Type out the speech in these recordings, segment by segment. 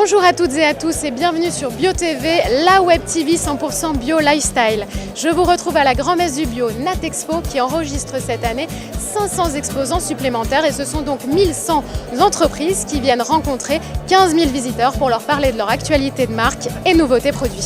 Bonjour à toutes et à tous et bienvenue sur Bio TV, la web TV 100% bio lifestyle. Je vous retrouve à la Grand-Messe du Bio Natexpo qui enregistre cette année 500 exposants supplémentaires et ce sont donc 1100 entreprises qui viennent rencontrer 15 000 visiteurs pour leur parler de leur actualité de marque et nouveautés produits.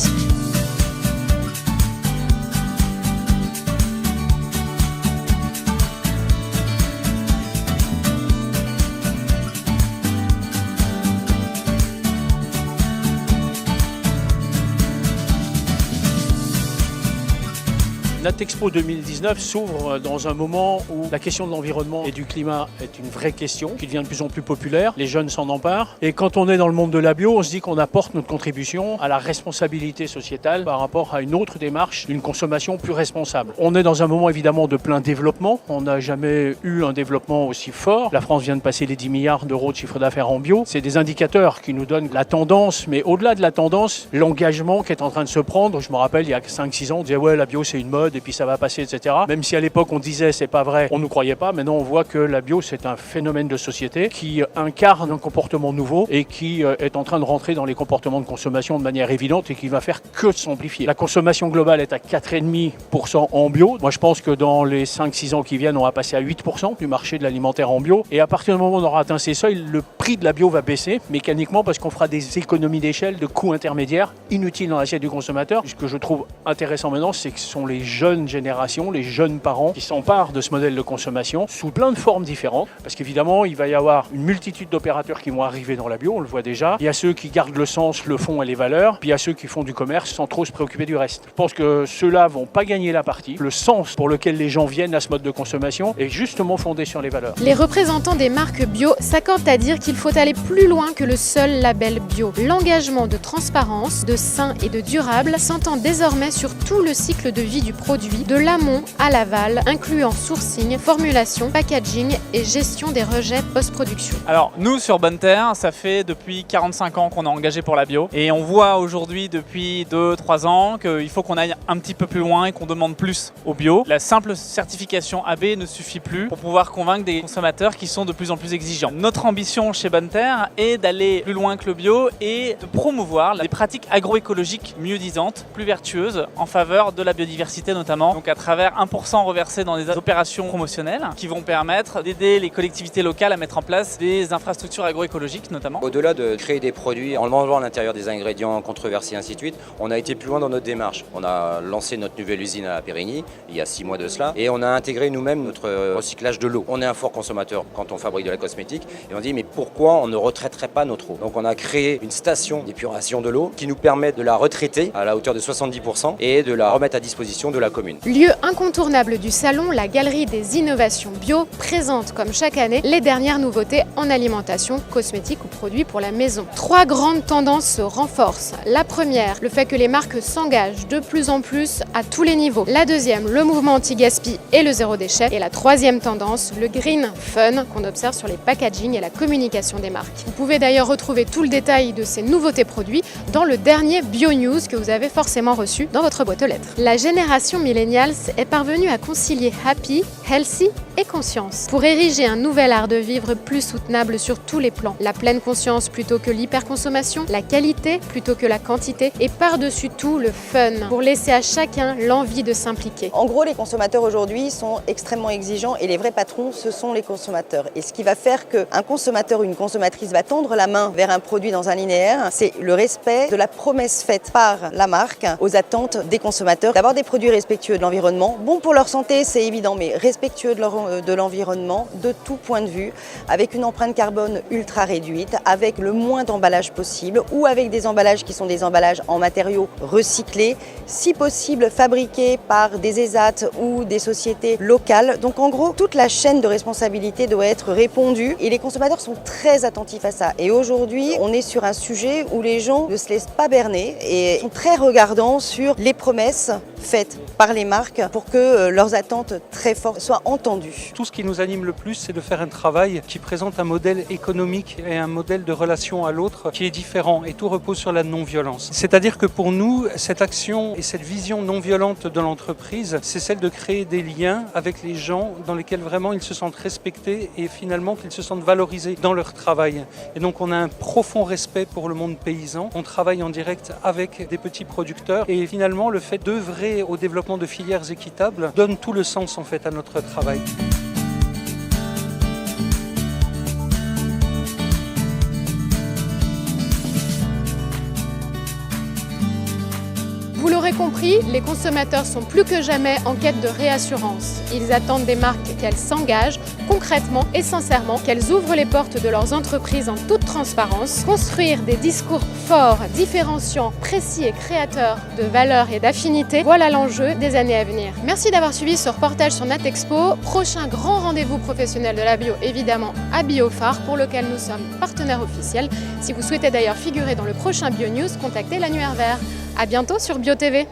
Natexpo 2019 s'ouvre dans un moment où la question de l'environnement et du climat est une vraie question qui devient de plus en plus populaire. Les jeunes s'en emparent. Et quand on est dans le monde de la bio, on se dit qu'on apporte notre contribution à la responsabilité sociétale par rapport à une autre démarche d'une consommation plus responsable. On est dans un moment évidemment de plein développement. On n'a jamais eu un développement aussi fort. La France vient de passer les 10 milliards d'euros de chiffre d'affaires en bio. C'est des indicateurs qui nous donnent la tendance, mais au-delà de la tendance, l'engagement qui est en train de se prendre. Je me rappelle, il y a 5-6 ans, on disait ouais, la bio c'est une mode et puis ça va passer, etc. Même si à l'époque on disait c'est pas vrai, on ne nous croyait pas. Maintenant on voit que la bio c'est un phénomène de société qui incarne un comportement nouveau et qui est en train de rentrer dans les comportements de consommation de manière évidente et qui va faire que s'amplifier. La consommation globale est à 4,5% en bio. Moi je pense que dans les 5-6 ans qui viennent, on va passer à 8% du marché de l'alimentaire en bio. Et à partir du moment où on aura atteint ces seuils, le prix de la bio va baisser mécaniquement parce qu'on fera des économies d'échelle, de coûts intermédiaires inutiles dans l'assiette du consommateur. Ce que je trouve intéressant maintenant, c'est que ce sont les jeunes générations, les jeunes parents qui s'emparent de ce modèle de consommation sous plein de formes différentes. Parce qu'évidemment, il va y avoir une multitude d'opérateurs qui vont arriver dans la bio, on le voit déjà. Il y a ceux qui gardent le sens, le fond et les valeurs. Puis il y a ceux qui font du commerce sans trop se préoccuper du reste. Je pense que ceux-là vont pas gagner la partie. Le sens pour lequel les gens viennent à ce mode de consommation est justement fondé sur les valeurs. Les représentants des marques bio s'accordent à dire qu'il faut aller plus loin que le seul label bio. L'engagement de transparence, de sain et de durable s'entend désormais sur tout le cycle de vie du produit, de l'amont à l'aval, incluant sourcing, formulation, packaging et gestion des rejets post-production. Alors nous sur Bonne Terre, ça fait depuis 45 ans qu'on est engagé pour la bio et on voit aujourd'hui depuis 2-3 ans qu'il faut qu'on aille un petit peu plus loin et qu'on demande plus au bio. La simple certification AB ne suffit plus pour pouvoir convaincre des consommateurs qui sont de plus en plus exigeants. Notre ambition chez Bonne Terre est d'aller plus loin que le bio et de promouvoir des pratiques agroécologiques mieux disantes, plus vertueuses en faveur de la biodiversité notamment. Donc à travers 1% reversé dans des opérations promotionnelles qui vont permettre d'aider les collectivités locales à mettre en place des infrastructures agroécologiques notamment. Au-delà de créer des produits en mangeant à l'intérieur des ingrédients controversés et ainsi de suite, on a été plus loin dans notre démarche. On a lancé notre nouvelle usine à Périgny il y a 6 mois de cela et on a intégré nous-mêmes notre recyclage de l'eau. On est un fort consommateur quand on fabrique de la cosmétique et on dit mais pourquoi on ne retraiterait pas notre eau? Donc on a créé une station d'épuration de l'eau qui nous permet de la retraiter à la hauteur de 70% et de la remettre à disposition de la commune. Lieu incontournable du salon, la Galerie des Innovations Bio présente comme chaque année les dernières nouveautés en alimentation, cosmétique ou produits pour la maison. 3 grandes tendances se renforcent. La première, le fait que les marques s'engagent de plus en plus à tous les niveaux. La deuxième, le mouvement anti-gaspi et le zéro déchet. Et la troisième tendance, le green fun qu'on observe sur les packaging et la communication des marques. Vous pouvez d'ailleurs retrouver tout le détail de ces nouveautés produits dans le dernier Bio News que vous avez forcément reçu dans votre boîte aux lettres. La génération millennials est parvenue à concilier happy, healthy et conscience pour ériger un nouvel art de vivre plus soutenable sur tous les plans. La pleine conscience plutôt que l'hyperconsommation, la qualité plutôt que la quantité et par-dessus tout le fun pour laisser à chacun l'envie de s'impliquer. En gros, les consommateurs aujourd'hui sont extrêmement exigeants et les vrais patrons, ce sont les consommateurs. Et ce qui va faire qu'un consommateur ou une consommatrice va tendre la main vers un produit dans un linéaire, c'est le respect de la promesse faite par la marque aux attentes des consommateurs d'avoir des produits respectueux de l'environnement. Bon pour leur santé, c'est évident, mais respectueux de l'environnement de tout point de vue, avec une empreinte carbone ultra réduite, avec le moins d'emballage possible ou avec des emballages qui sont des emballages en matériaux recyclés, si possible fabriqués par des ESAT ou des sociétés locales. Donc en gros, toute la chaîne de responsabilité doit être répondue et les consommateurs sont très attentifs à ça. Et aujourd'hui, on est sur un sujet où les gens ne se laissent pas berner et sont très regardants sur les promesses faites par les marques pour que leurs attentes très fortes soient entendues. plus. Tout ce qui nous anime le plus, c'est de faire un travail qui présente un modèle économique et un modèle de relation à l'autre qui est différent et tout repose sur la non-violence. C'est-à-dire que pour nous, cette action et cette vision non-violente de l'entreprise, c'est celle de créer des liens avec les gens dans lesquels vraiment ils se sentent respectés et finalement qu'ils se sentent valorisés dans leur travail. Et donc on a un profond respect pour le monde paysan. On travaille en direct avec des petits producteurs et finalement le fait d'œuvrer au développement de filières équitables donne tout le sens en fait à notre travail. Vous l'aurez compris, les consommateurs sont plus que jamais en quête de réassurance. Ils attendent des marques qu'elles s'engagent concrètement et sincèrement, qu'elles ouvrent les portes de leurs entreprises en toute transparence. Construire des discours forts, différenciants, précis et créateurs de valeurs et d'affinités, voilà l'enjeu des années à venir. Merci d'avoir suivi ce reportage sur Natexpo. Prochain grand rendez-vous professionnel de la bio, évidemment à Biophare, pour lequel nous sommes partenaires officiels. Si vous souhaitez d'ailleurs figurer dans le prochain BioNews, contactez l'Annuaire Vert. À bientôt sur BioTV.